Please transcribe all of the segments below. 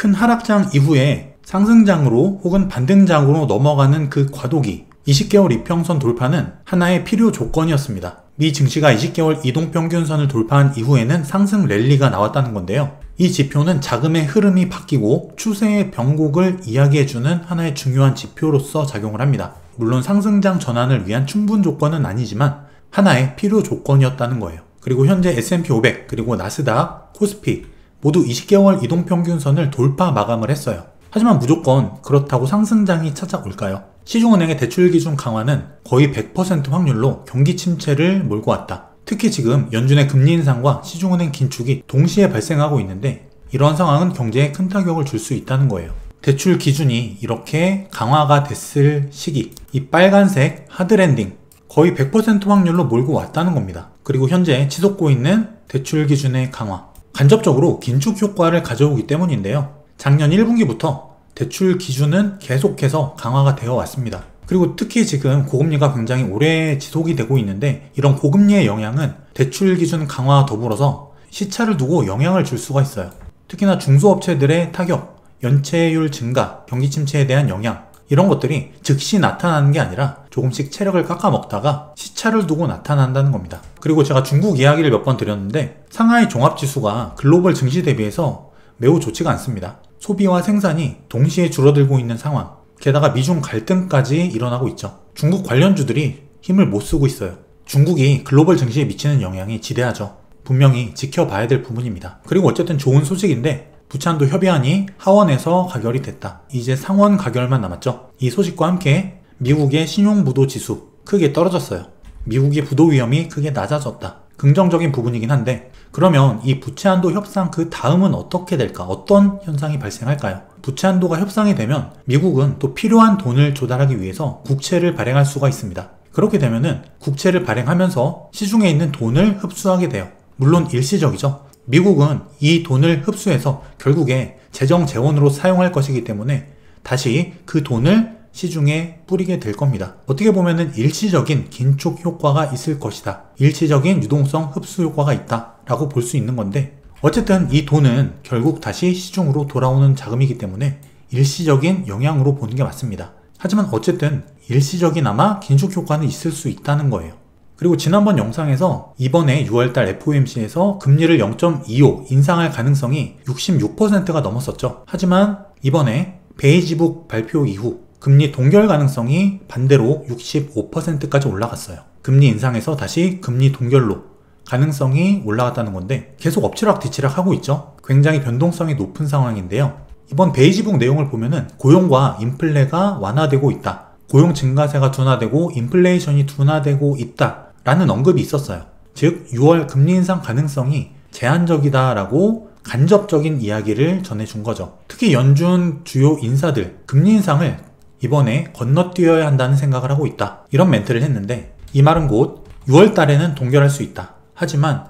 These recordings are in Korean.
큰 하락장 이후에 상승장으로 혹은 반등장으로 넘어가는 그 과도기 20개월 이평선 돌파는 하나의 필요 조건이었습니다. 미 증시가 20개월 이동평균선을 돌파한 이후에는 상승 랠리가 나왔다는 건데요. 이 지표는 자금의 흐름이 바뀌고 추세의 변곡을 이야기해주는 하나의 중요한 지표로서 작용을 합니다. 물론 상승장 전환을 위한 충분 조건은 아니지만 하나의 필요 조건이었다는 거예요. 그리고 현재 S&P 500 그리고 나스닥, 코스피 모두 20개월 이동평균선을 돌파 마감을 했어요. 하지만 무조건 그렇다고 상승장이 찾아올까요? 시중은행의 대출기준 강화는 거의 100% 확률로 경기 침체를 몰고 왔다. 특히 지금 연준의 금리 인상과 시중은행 긴축이 동시에 발생하고 있는데 이러한 상황은 경제에 큰 타격을 줄 수 있다는 거예요. 대출 기준이 이렇게 강화가 됐을 시기, 이 빨간색 하드랜딩 거의 100% 확률로 몰고 왔다는 겁니다. 그리고 현재 치솟고 있는 대출 기준의 강화, 간접적으로 긴축 효과를 가져오기 때문인데요. 작년 1분기부터 대출 기준은 계속해서 강화가 되어 왔습니다. 그리고 특히 지금 고금리가 굉장히 오래 지속이 되고 있는데 이런 고금리의 영향은 대출 기준 강화와 더불어서 시차를 두고 영향을 줄 수가 있어요. 특히나 중소업체들의 타격, 연체율 증가, 경기 침체에 대한 영향 이런 것들이 즉시 나타나는 게 아니라 조금씩 체력을 깎아먹다가 시차를 두고 나타난다는 겁니다. 그리고 제가 중국 이야기를 몇 번 드렸는데 상하이 종합지수가 글로벌 증시 대비해서 매우 좋지가 않습니다. 소비와 생산이 동시에 줄어들고 있는 상황, 게다가 미중 갈등까지 일어나고 있죠. 중국 관련주들이 힘을 못 쓰고 있어요. 중국이 글로벌 증시에 미치는 영향이 지대하죠. 분명히 지켜봐야 될 부분입니다. 그리고 어쨌든 좋은 소식인데 부채한도 협의안이 하원에서 가결이 됐다. 이제 상원 가결만 남았죠. 이 소식과 함께 미국의 신용부도 지수 크게 떨어졌어요. 미국의 부도 위험이 크게 낮아졌다. 긍정적인 부분이긴 한데 그러면 이 부채한도 협상 그 다음은 어떻게 될까? 어떤 현상이 발생할까요? 부채한도가 협상이 되면 미국은 또 필요한 돈을 조달하기 위해서 국채를 발행할 수가 있습니다. 그렇게 되면은 국채를 발행하면서 시중에 있는 돈을 흡수하게 돼요. 물론 일시적이죠. 미국은 이 돈을 흡수해서 결국에 재정 재원으로 사용할 것이기 때문에 다시 그 돈을 시중에 뿌리게 될 겁니다. 어떻게 보면은 일시적인 긴축 효과가 있을 것이다. 일시적인 유동성 흡수 효과가 있다 라고 볼 수 있는 건데 어쨌든 이 돈은 결국 다시 시중으로 돌아오는 자금이기 때문에 일시적인 영향으로 보는 게 맞습니다. 하지만 어쨌든 일시적이나마 긴축 효과는 있을 수 있다는 거예요. 그리고 지난번 영상에서 이번에 6월달 FOMC에서 금리를 0.25 인상할 가능성이 66%가 넘었었죠. 하지만 이번에 베이지북 발표 이후 금리 동결 가능성이 반대로 65%까지 올라갔어요. 금리 인상에서 다시 금리 동결로 가능성이 올라갔다는 건데 계속 엎치락뒤치락 하고 있죠. 굉장히 변동성이 높은 상황인데요. 이번 베이지북 내용을 보면은 고용과 인플레가 완화되고 있다. 고용 증가세가 둔화되고 인플레이션이 둔화되고 있다 라는 언급이 있었어요. 즉 6월 금리 인상 가능성이 제한적이다 라고 간접적인 이야기를 전해준 거죠. 특히 연준 주요 인사들 금리 인상을 이번에 건너뛰어야 한다는 생각을 하고 있다. 이런 멘트를 했는데 이 말은 곧 6월 달에는 동결할 수 있다. 하지만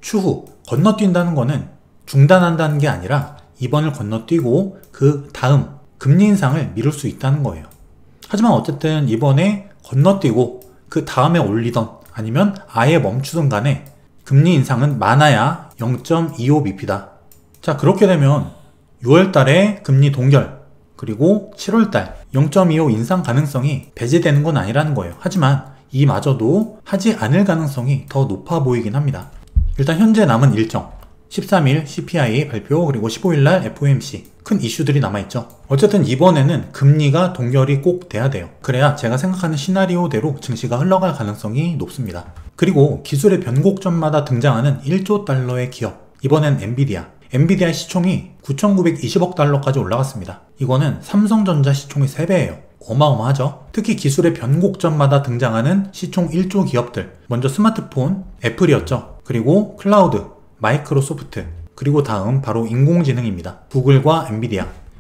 추후 건너뛴다는 거는 중단한다는 게 아니라 이번을 건너뛰고 그 다음 금리 인상을 미룰 수 있다는 거예요. 하지만 어쨌든 이번에 건너뛰고 그 다음에 올리던 아니면 아예 멈추던 간에 금리 인상은 많아야 0.25bp다. 자, 그렇게 되면 6월 달에 금리 동결 그리고 7월달 0.25 인상 가능성이 배제되는 건 아니라는 거예요. 하지만 이마저도 하지 않을 가능성이 더 높아 보이긴 합니다. 일단 현재 남은 일정 13일 CPI 발표 그리고 15일날 FOMC 큰 이슈들이 남아있죠. 어쨌든 이번에는 금리가 동결이 꼭 돼야 돼요. 그래야 제가 생각하는 시나리오대로 증시가 흘러갈 가능성이 높습니다. 그리고 기술의 변곡점마다 등장하는 1조 달러의 기업, 이번엔 엔비디아 시총이 9,920억 달러까지 올라갔습니다. 이거는 삼성전자 시총의 3배예요. 어마어마하죠. 특히 기술의 변곡점마다 등장하는 시총 1조 기업들, 먼저 스마트폰, 애플이었죠. 그리고 클라우드, 마이크로소프트, 그리고 다음 바로 인공지능입니다. 구글과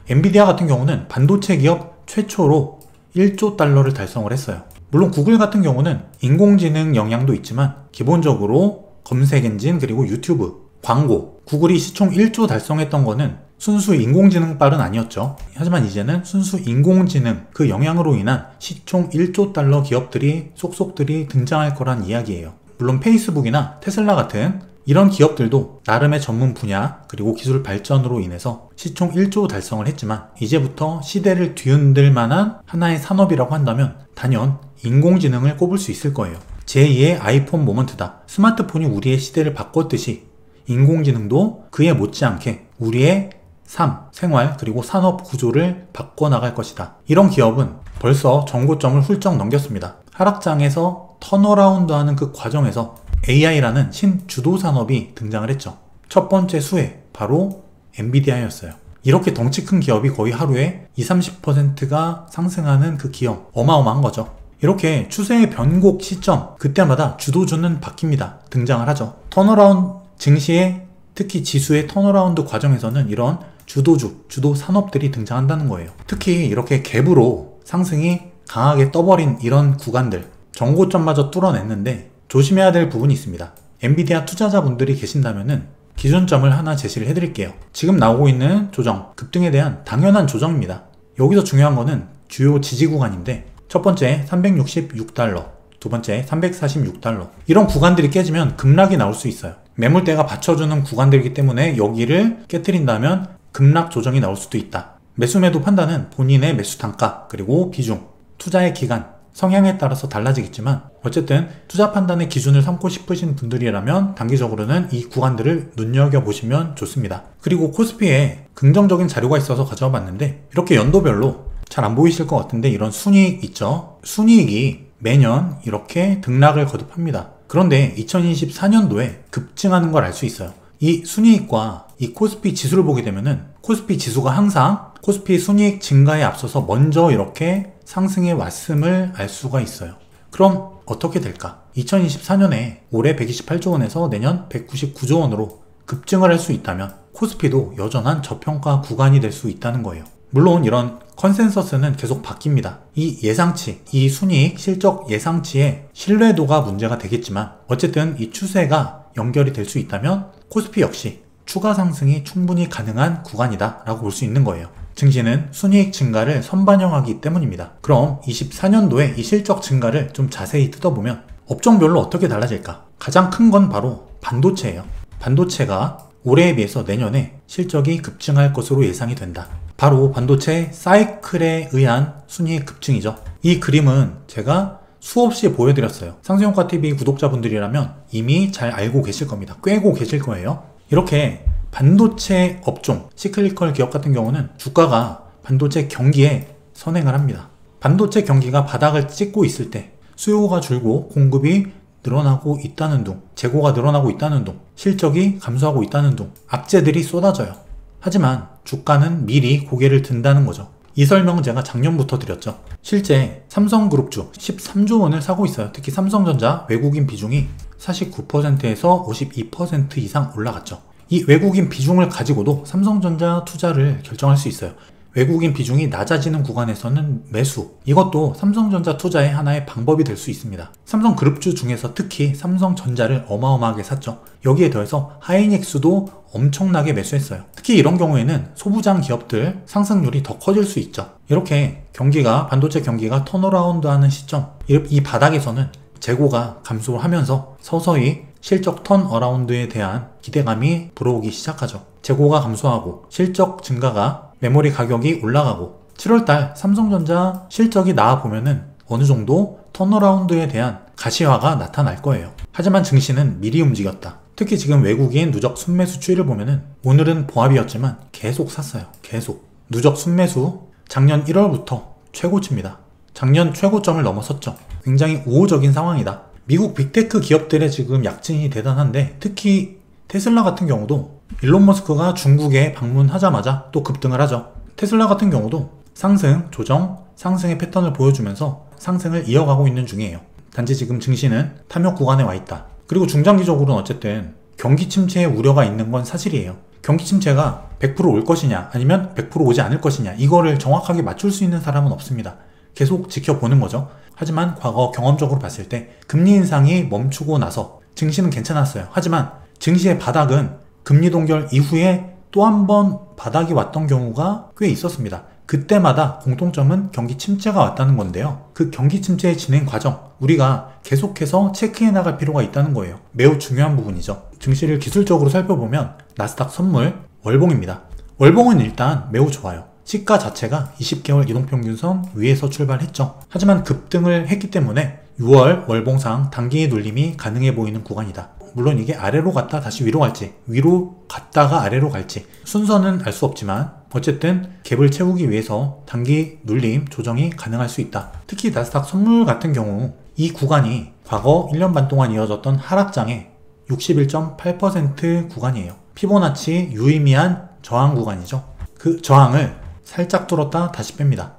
엔비디아 같은 경우는 반도체 기업 최초로 1조 달러를 달성을 했어요. 물론 구글 같은 경우는 인공지능 영향도 있지만 기본적으로 검색 엔진 그리고 유튜브, 광고, 구글이 시총 1조 달성했던 거는 순수 인공지능빨은 아니었죠. 하지만 이제는 순수 인공지능 그 영향으로 인한 시총 1조 달러 기업들이 속속들이 등장할 거란 이야기예요. 물론 페이스북이나 테슬라 같은 이런 기업들도 나름의 전문 분야 그리고 기술 발전으로 인해서 시총 1조 달성을 했지만 이제부터 시대를 뒤흔들 만한 하나의 산업이라고 한다면 단연 인공지능을 꼽을 수 있을 거예요. 제2의 아이폰 모먼트다. 스마트폰이 우리의 시대를 바꿨듯이 인공지능도 그에 못지않게 우리의 삶, 생활, 그리고 산업 구조를 바꿔나갈 것이다. 이런 기업은 벌써 전고점을 훌쩍 넘겼습니다. 하락장에서 턴어라운드하는 그 과정에서 AI라는 신주도 산업이 등장을 했죠. 첫 번째 수혜, 바로 엔비디아였어요. 이렇게 덩치 큰 기업이 거의 하루에 20-30%가 상승하는 그 기업, 어마어마한 거죠. 이렇게 추세의 변곡 시점, 그때마다 주도주는 바뀝니다. 등장을 하죠. 턴어라운드 증시의 특히 지수의 턴어라운드 과정에서는 이런 주도주, 주도 산업들이 등장한다는 거예요. 특히 이렇게 갭으로 상승이 강하게 떠버린 이런 구간들, 전고점마저 뚫어냈는데 조심해야 될 부분이 있습니다. 엔비디아 투자자분들이 계신다면은 기준점을 하나 제시를 해드릴게요. 지금 나오고 있는 조정, 급등에 대한 당연한 조정입니다. 여기서 중요한 거는 주요 지지 구간인데 첫 번째 366달러, 두 번째 346달러. 이런 구간들이 깨지면 급락이 나올 수 있어요. 매물대가 받쳐주는 구간들이기 때문에 여기를 깨트린다면 급락 조정이 나올 수도 있다. 매수 매도 판단은 본인의 매수 단가, 그리고 비중, 투자의 기간, 성향에 따라서 달라지겠지만 어쨌든 투자 판단의 기준을 삼고 싶으신 분들이라면 단기적으로는 이 구간들을 눈여겨보시면 좋습니다. 그리고 코스피에 긍정적인 자료가 있어서 가져와 봤는데 이렇게 연도별로 잘 안 보이실 것 같은데 이런 순이익 있죠? 순이익이 매년 이렇게 등락을 거듭합니다. 그런데 2024년도에 급증하는 걸 알 수 있어요. 이 순이익과 이 코스피 지수를 보게 되면은 코스피 지수가 항상 코스피 순이익 증가에 앞서서 먼저 이렇게 상승해 왔음을 알 수가 있어요. 그럼 어떻게 될까? 2024년에 올해 128조 원에서 내년 199조 원으로 급증을 할 수 있다면 코스피도 여전한 저평가 구간이 될 수 있다는 거예요. 물론 이런 컨센서스는 계속 바뀝니다. 이 예상치, 이 순이익 실적 예상치의 신뢰도가 문제가 되겠지만 어쨌든 이 추세가 연결이 될 수 있다면 코스피 역시 추가 상승이 충분히 가능한 구간이다 라고 볼 수 있는 거예요. 증시는 순이익 증가를 선반영하기 때문입니다. 그럼 24년도에 이 실적 증가를 좀 자세히 뜯어보면 업종별로 어떻게 달라질까? 가장 큰 건 바로 반도체예요. 반도체가 올해에 비해서 내년에 실적이 급증할 것으로 예상이 된다. 바로 반도체 사이클에 의한 순이익 급증이죠. 이 그림은 제가 수없이 보여드렸어요. 상승효과TV 구독자분들이라면 이미 잘 알고 계실 겁니다. 꿰고 계실 거예요. 이렇게 반도체 업종, 시클리컬 기업 같은 경우는 주가가 반도체 경기에 선행을 합니다. 반도체 경기가 바닥을 찍고 있을 때 수요가 줄고 공급이 늘어나고 있다는 둥, 재고가 늘어나고 있다는 둥, 실적이 감소하고 있다는 둥, 악재들이 쏟아져요. 하지만 주가는 미리 고개를 든다는 거죠. 이 설명은 제가 작년부터 드렸죠. 실제 삼성그룹주 13조 원을 사고 있어요. 특히 삼성전자 외국인 비중이 49%에서 52% 이상 올라갔죠. 이 외국인 비중을 가지고도 삼성전자 투자를 결정할 수 있어요. 외국인 비중이 낮아지는 구간에서는 매수, 이것도 삼성전자 투자의 하나의 방법이 될 수 있습니다. 삼성그룹주 중에서 특히 삼성전자를 어마어마하게 샀죠. 여기에 더해서 하이닉스도 엄청나게 매수했어요. 특히 이런 경우에는 소부장 기업들 상승률이 더 커질 수 있죠. 이렇게 경기가, 반도체 경기가 턴어라운드 하는 시점, 이 바닥에서는 재고가 감소하면서 서서히 실적 턴어라운드에 대한 기대감이 불어오기 시작하죠. 재고가 감소하고 실적 증가가, 메모리 가격이 올라가고 7월달 삼성전자 실적이 나와보면은 어느 정도 턴어라운드에 대한 가시화가 나타날 거예요. 하지만 증시는 미리 움직였다. 특히 지금 외국인 누적 순매수 추이를 보면은 오늘은 보합이었지만 계속 샀어요. 계속. 누적 순매수 작년 1월부터 최고치입니다. 작년 최고점을 넘어섰죠. 굉장히 우호적인 상황이다. 미국 빅테크 기업들의 지금 약진이 대단한데 특히 테슬라 같은 경우도 일론 머스크가 중국에 방문하자마자 또 급등을 하죠. 테슬라 같은 경우도 상승, 조정, 상승의 패턴을 보여주면서 상승을 이어가고 있는 중이에요. 단지 지금 증시는 탐욕 구간에 와 있다. 그리고 중장기적으로는 어쨌든 경기 침체의 우려가 있는 건 사실이에요. 경기 침체가 100% 올 것이냐 아니면 100% 오지 않을 것이냐 이거를 정확하게 맞출 수 있는 사람은 없습니다. 계속 지켜보는 거죠. 하지만 과거 경험적으로 봤을 때 금리 인상이 멈추고 나서 증시는 괜찮았어요. 하지만 증시의 바닥은 금리 동결 이후에 또 한 번 바닥이 왔던 경우가 꽤 있었습니다. 그때마다 공통점은 경기 침체가 왔다는 건데요. 그 경기 침체의 진행 과정, 우리가 계속해서 체크해 나갈 필요가 있다는 거예요. 매우 중요한 부분이죠. 증시를 기술적으로 살펴보면 나스닥 선물 월봉입니다. 월봉은 일단 매우 좋아요. 시가 자체가 20개월 이동평균선 위에서 출발했죠. 하지만 급등을 했기 때문에 6월 월봉상 단기 눌림이 가능해 보이는 구간이다. 물론 이게 아래로 갔다 다시 위로 갈지, 위로 갔다가 아래로 갈지 순서는 알 수 없지만 어쨌든 갭을 채우기 위해서 단기 눌림 조정이 가능할 수 있다. 특히 나스닥 선물 같은 경우 이 구간이 과거 1년 반 동안 이어졌던 하락장의 61.8% 구간이에요. 피보나치 유의미한 저항 구간이죠. 그 저항을 살짝 뚫었다 다시 뺍니다.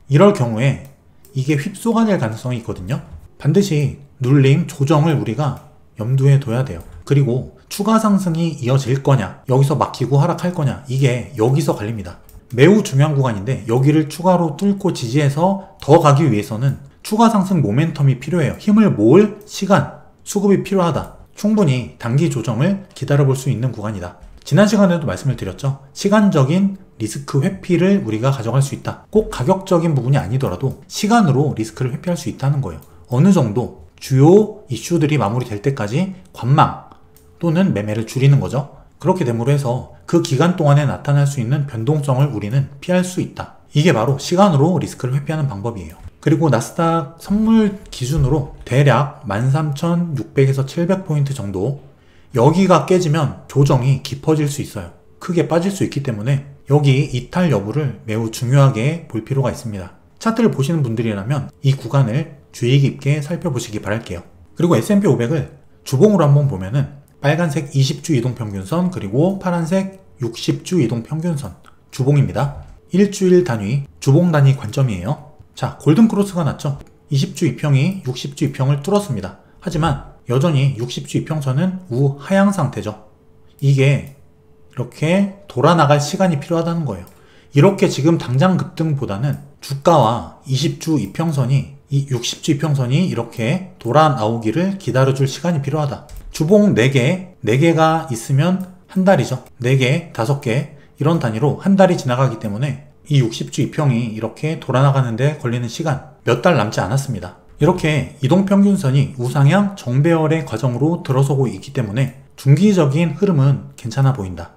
이럴 경우에 이게 휩소가 될 가능성이 있거든요. 반드시 눌림 조정을 우리가 염두에 둬야 돼요. 그리고 추가 상승이 이어질 거냐, 여기서 막히고 하락할 거냐, 이게 여기서 갈립니다. 매우 중요한 구간인데 여기를 추가로 뚫고 지지해서 더 가기 위해서는 추가 상승 모멘텀이 필요해요. 힘을 모을 시간, 수급이 필요하다. 충분히 단기 조정을 기다려볼 수 있는 구간이다. 지난 시간에도 말씀을 드렸죠. 시간적인 리스크 회피를 우리가 가져갈 수 있다. 꼭 가격적인 부분이 아니더라도 시간으로 리스크를 회피할 수 있다는 거예요. 어느 정도 주요 이슈들이 마무리될 때까지 관망 또는 매매를 줄이는 거죠. 그렇게 됨으로 해서 그 기간 동안에 나타날 수 있는 변동성을 우리는 피할 수 있다. 이게 바로 시간으로 리스크를 회피하는 방법이에요. 그리고 나스닥 선물 기준으로 대략 13,600에서 700포인트 정도, 여기가 깨지면 조정이 깊어질 수 있어요. 크게 빠질 수 있기 때문에 여기 이탈 여부를 매우 중요하게 볼 필요가 있습니다. 차트를 보시는 분들이라면 이 구간을 주의 깊게 살펴보시기 바랄게요. 그리고 S&P 500을 주봉으로 한번 보면은 빨간색 20주 이동평균선, 그리고 파란색 60주 이동평균선, 주봉입니다. 일주일 단위, 주봉 단위 관점이에요. 자, 골든크로스가 났죠. 20주 이평이 60주 이평을 뚫었습니다. 하지만 여전히 60주 이평선은 우하향 상태죠. 이게 이렇게 돌아나갈 시간이 필요하다는 거예요. 이렇게 지금 당장 급등보다는 주가와 20주 이평선이, 이 60주 이평선이 이렇게 돌아 나오기를 기다려줄 시간이 필요하다. 주봉 4개가 있으면 한 달이죠. 4개, 5개 이런 단위로 한 달이 지나가기 때문에 이 60주 이평이 이렇게 돌아나가는데 걸리는 시간 몇 달 남지 않았습니다. 이렇게 이동평균선이 우상향 정배열의 과정으로 들어서고 있기 때문에 중기적인 흐름은 괜찮아 보인다.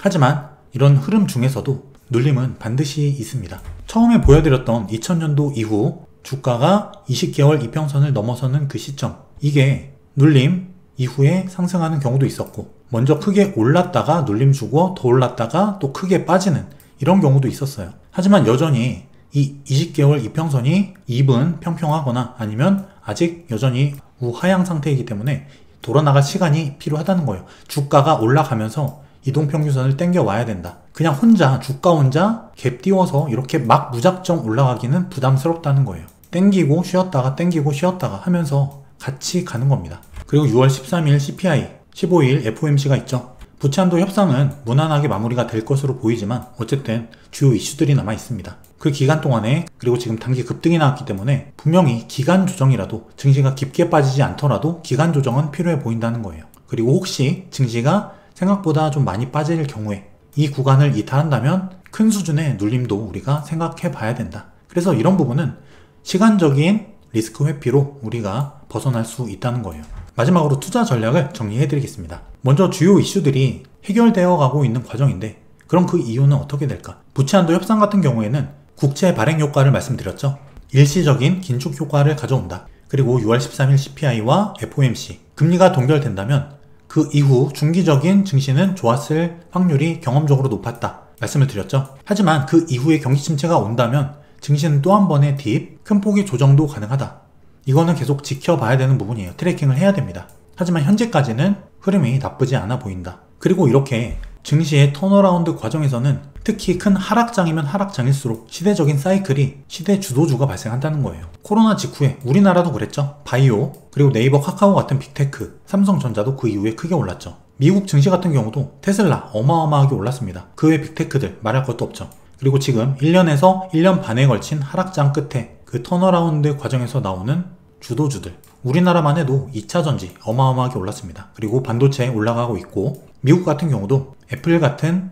하지만 이런 흐름 중에서도 눌림은 반드시 있습니다. 처음에 보여드렸던 2000년도 이후 주가가 20개월 이평선을 넘어서는 그 시점, 이게 눌림 이후에 상승하는 경우도 있었고, 먼저 크게 올랐다가 눌림 주고 더 올랐다가 또 크게 빠지는 이런 경우도 있었어요. 하지만 여전히 이 20개월 이평선이 입은 평평하거나 아니면 아직 여전히 우하향 상태이기 때문에 돌아나갈 시간이 필요하다는 거예요. 주가가 올라가면서 이동평균선을 땡겨 와야 된다. 그냥 주가 혼자 갭 띄워서 이렇게 막 무작정 올라가기는 부담스럽다는 거예요. 땡기고 쉬었다가 땡기고 쉬었다가 하면서 같이 가는 겁니다. 그리고 6월 13일 CPI, 15일 FOMC가 있죠. 부채한도 협상은 무난하게 마무리가 될 것으로 보이지만 어쨌든 주요 이슈들이 남아 있습니다. 그 기간 동안에, 그리고 지금 단기 급등이 나왔기 때문에 분명히 기간 조정이라도, 증시가 깊게 빠지지 않더라도 기간 조정은 필요해 보인다는 거예요. 그리고 혹시 증시가 생각보다 좀 많이 빠질 경우에 이 구간을 이탈한다면 큰 수준의 눌림도 우리가 생각해 봐야 된다. 그래서 이런 부분은 시간적인 리스크 회피로 우리가 벗어날 수 있다는 거예요. 마지막으로 투자 전략을 정리해 드리겠습니다. 먼저 주요 이슈들이 해결되어 가고 있는 과정인데, 그럼 그 이유는 어떻게 될까? 부채한도 협상 같은 경우에는 국채 발행 효과를 말씀드렸죠. 일시적인 긴축 효과를 가져온다. 그리고 6월 13일 CPI와 FOMC, 금리가 동결된다면 그 이후 중기적인 증시는 좋았을 확률이 경험적으로 높았다 말씀을 드렸죠. 하지만 그 이후에 경기 침체가 온다면 증시는 또 한 번의 큰 폭의 조정도 가능하다. 이거는 계속 지켜봐야 되는 부분이에요. 트래킹을 해야 됩니다. 하지만 현재까지는 흐름이 나쁘지 않아 보인다. 그리고 이렇게 증시의 턴어라운드 과정에서는 특히 큰 하락장이면 하락장일수록 시대적인 사이클이, 시대 주도주가 발생한다는 거예요. 코로나 직후에 우리나라도 그랬죠. 바이오, 그리고 네이버, 카카오 같은 빅테크, 삼성전자도 그 이후에 크게 올랐죠. 미국 증시 같은 경우도 테슬라 어마어마하게 올랐습니다. 그 외 빅테크들 말할 것도 없죠. 그리고 지금 1년에서 1년 반에 걸친 하락장 끝에 그 턴어라운드 과정에서 나오는 주도주들, 우리나라만 해도 2차전지 어마어마하게 올랐습니다. 그리고 반도체 올라가고 있고, 미국 같은 경우도 애플 같은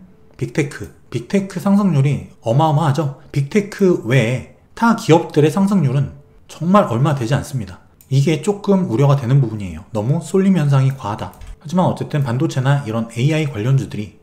빅테크 상승률이 어마어마하죠. 빅테크 외에 타 기업들의 상승률은 정말 얼마 되지 않습니다. 이게 조금 우려가 되는 부분이에요. 너무 쏠림 현상이 과하다. 하지만 어쨌든 반도체나 이런 AI 관련주들이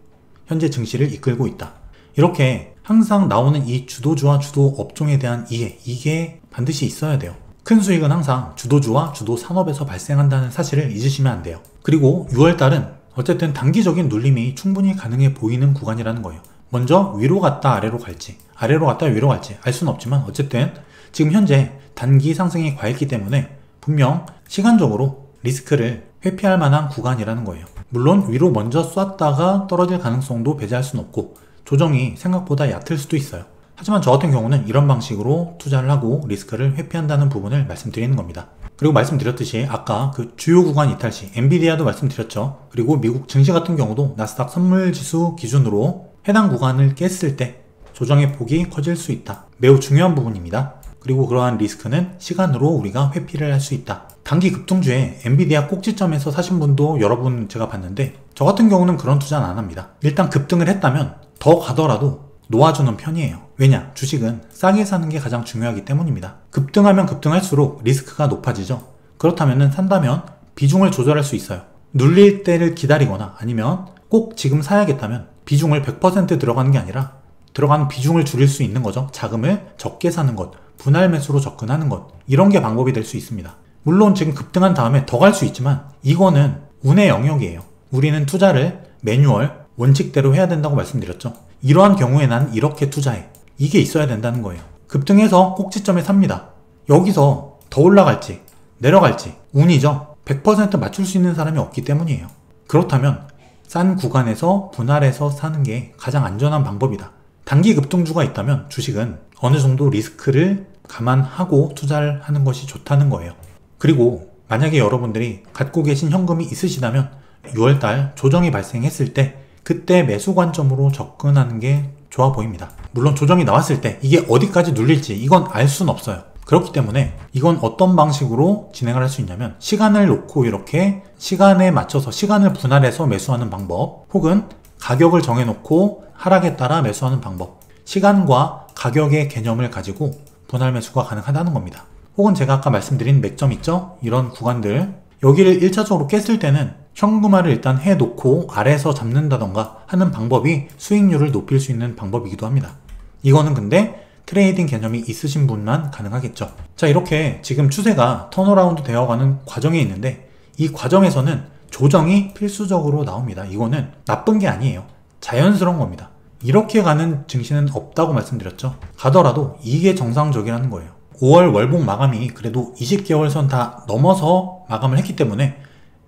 현재 증시를 이끌고 있다. 이렇게 항상 나오는 이 주도주와 주도 업종에 대한 이해, 이게 반드시 있어야 돼요. 큰 수익은 항상 주도주와 주도 산업에서 발생한다는 사실을 잊으시면 안 돼요. 그리고 6월달은 어쨌든 단기적인 눌림이 충분히 가능해 보이는 구간이라는 거예요. 먼저 위로 갔다 아래로 갈지, 아래로 갔다 위로 갈지 알 수는 없지만 어쨌든 지금 현재 단기 상승이 과했기 때문에 분명 시간적으로 리스크를 회피할 만한 구간이라는 거예요. 물론 위로 먼저 쐈다가 떨어질 가능성도 배제할 수는 없고 조정이 생각보다 얕을 수도 있어요. 하지만 저 같은 경우는 이런 방식으로 투자를 하고 리스크를 회피한다는 부분을 말씀드리는 겁니다. 그리고 말씀드렸듯이 아까 그 주요 구간 이탈 시 엔비디아도 말씀드렸죠. 그리고 미국 증시 같은 경우도 나스닥 선물지수 기준으로 해당 구간을 깼을 때 조정의 폭이 커질 수 있다. 매우 중요한 부분입니다. 그리고 그러한 리스크는 시간으로 우리가 회피를 할 수 있다. 단기 급등주에 엔비디아 꼭지점에서 사신 분도 여러분 제가 봤는데 저 같은 경우는 그런 투자는 안 합니다. 일단 급등을 했다면 더 가더라도 놓아주는 편이에요. 왜냐? 주식은 싸게 사는 게 가장 중요하기 때문입니다. 급등하면 급등할수록 리스크가 높아지죠. 그렇다면 산다면 비중을 조절할 수 있어요. 눌릴 때를 기다리거나 아니면 꼭 지금 사야겠다면 비중을 100% 들어가는 게 아니라 들어가는 비중을 줄일 수 있는 거죠. 자금을 적게 사는 것, 분할 매수로 접근하는 것, 이런 게 방법이 될 수 있습니다. 물론 지금 급등한 다음에 더 갈 수 있지만 이거는 운의 영역이에요. 우리는 투자를 매뉴얼, 원칙대로 해야 된다고 말씀드렸죠. 이러한 경우에 난 이렇게 투자해. 이게 있어야 된다는 거예요. 급등해서 꼭지점에 삽니다. 여기서 더 올라갈지 내려갈지 운이죠. 100% 맞출 수 있는 사람이 없기 때문이에요. 그렇다면 싼 구간에서 분할해서 사는 게 가장 안전한 방법이다. 단기 급등주가 있다면 주식은 어느 정도 리스크를 감안하고 투자를 하는 것이 좋다는 거예요. 그리고 만약에 여러분들이 갖고 계신 현금이 있으시다면 6월달 조정이 발생했을 때 그때 매수 관점으로 접근하는 게 좋아 보입니다. 물론 조정이 나왔을 때 이게 어디까지 눌릴지 이건 알 수는 없어요. 그렇기 때문에 이건 어떤 방식으로 진행을 할 수 있냐면 시간을 놓고 이렇게 시간에 맞춰서 시간을 분할해서 매수하는 방법, 혹은 가격을 정해놓고 하락에 따라 매수하는 방법, 시간과 가격의 개념을 가지고 분할 매수가 가능하다는 겁니다. 혹은 제가 아까 말씀드린 맥점 있죠? 이런 구간들, 여기를 1차적으로 깼을 때는 현금화를 일단 해놓고 아래에서 잡는다던가 하는 방법이 수익률을 높일 수 있는 방법이기도 합니다. 이거는 근데 트레이딩 개념이 있으신 분만 가능하겠죠. 자, 이렇게 지금 추세가 턴어라운드 되어가는 과정에 있는데 이 과정에서는 조정이 필수적으로 나옵니다. 이거는 나쁜 게 아니에요. 자연스러운 겁니다. 이렇게 가는 증시는 없다고 말씀드렸죠. 가더라도 이게 정상적이라는 거예요. 5월 월봉 마감이 그래도 20개월 선 다 넘어서 마감을 했기 때문에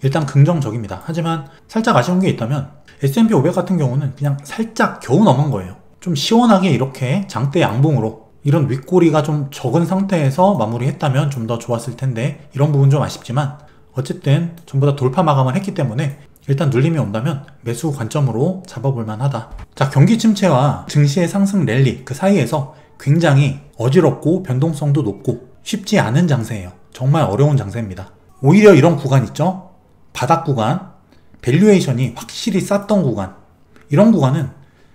일단 긍정적입니다. 하지만 살짝 아쉬운 게 있다면 S&P 500 같은 경우는 그냥 살짝 겨우 넘은 거예요. 좀 시원하게 이렇게 장대 양봉으로 이런 윗꼬리가 좀 적은 상태에서 마무리했다면 좀 더 좋았을 텐데 이런 부분 좀 아쉽지만 어쨌든 전부 다 돌파 마감을 했기 때문에 일단 눌림이 온다면 매수 관점으로 잡아볼 만하다. 자, 경기 침체와 증시의 상승 랠리 그 사이에서 굉장히 어지럽고 변동성도 높고 쉽지 않은 장세예요. 정말 어려운 장세입니다. 오히려 이런 구간 있죠? 바닥 구간, 밸류에이션이 확실히 쌌던 구간, 이런 구간은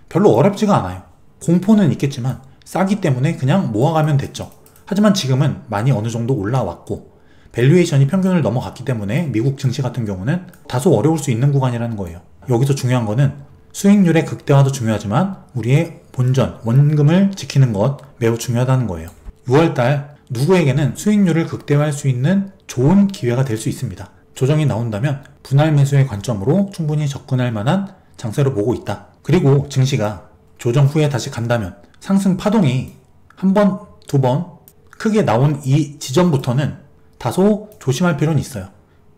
별로 어렵지가 않아요. 공포는 있겠지만 싸기 때문에 그냥 모아가면 됐죠. 하지만 지금은 많이 어느 정도 올라왔고 밸류에이션이 평균을 넘어갔기 때문에 미국 증시 같은 경우는 다소 어려울 수 있는 구간이라는 거예요. 여기서 중요한 거는 수익률의 극대화도 중요하지만 우리의 본전, 원금을 지키는 것 매우 중요하다는 거예요. 6월달 누구에게는 수익률을 극대화할 수 있는 좋은 기회가 될 수 있습니다. 조정이 나온다면 분할 매수의 관점으로 충분히 접근할 만한 장세로 보고 있다. 그리고 증시가 조정 후에 다시 간다면 상승 파동이 한 번, 두 번 크게 나온 이 지점부터는 다소 조심할 필요는 있어요.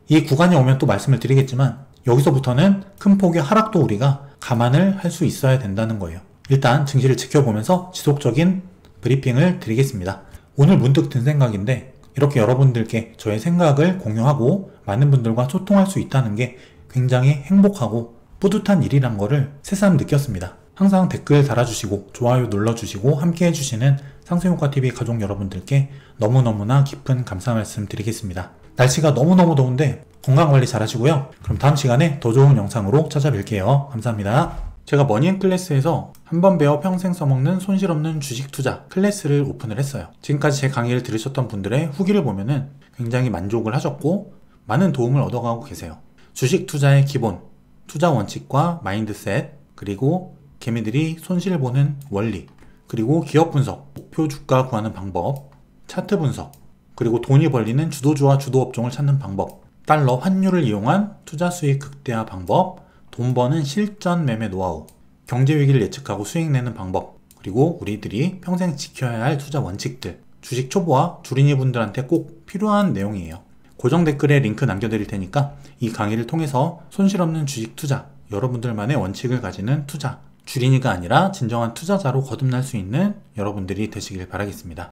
이 구간이 오면 또 말씀을 드리겠지만 여기서부터는 큰 폭의 하락도 우리가 감안을 할 수 있어야 된다는 거예요. 일단 증시를 지켜보면서 지속적인 브리핑을 드리겠습니다. 오늘 문득 든 생각인데 이렇게 여러분들께 저의 생각을 공유하고 많은 분들과 소통할 수 있다는 게 굉장히 행복하고 뿌듯한 일이란 거를 새삼 느꼈습니다. 항상 댓글 달아주시고 좋아요 눌러주시고 함께 해주시는 상승효과TV 가족 여러분들께 너무너무나 깊은 감사 말씀 드리겠습니다. 날씨가 너무너무 더운데 건강관리 잘 하시고요. 그럼 다음 시간에 더 좋은 영상으로 찾아뵐게요. 감사합니다. 제가 머니앤클래스에서 한번 배워 평생 써먹는 손실 없는 주식 투자 클래스를 오픈을 했어요. 지금까지 제 강의를 들으셨던 분들의 후기를 보면은 굉장히 만족을 하셨고 많은 도움을 얻어가고 계세요. 주식 투자의 기본, 투자 원칙과 마인드셋, 그리고 개미들이 손실을 보는 원리, 그리고 기업 분석, 목표 주가 구하는 방법, 차트 분석, 그리고 돈이 벌리는 주도주와 주도업종을 찾는 방법, 달러 환율을 이용한 투자 수익 극대화 방법, 돈 버는 실전 매매 노하우, 경제 위기를 예측하고 수익 내는 방법, 그리고 우리들이 평생 지켜야 할 투자 원칙들, 주식 초보와 주린이 분들한테 꼭 필요한 내용이에요. 고정 댓글에 링크 남겨드릴 테니까 이 강의를 통해서 손실 없는 주식 투자, 여러분들만의 원칙을 가지는 투자, 주린이가 아니라 진정한 투자자로 거듭날 수 있는 여러분들이 되시길 바라겠습니다.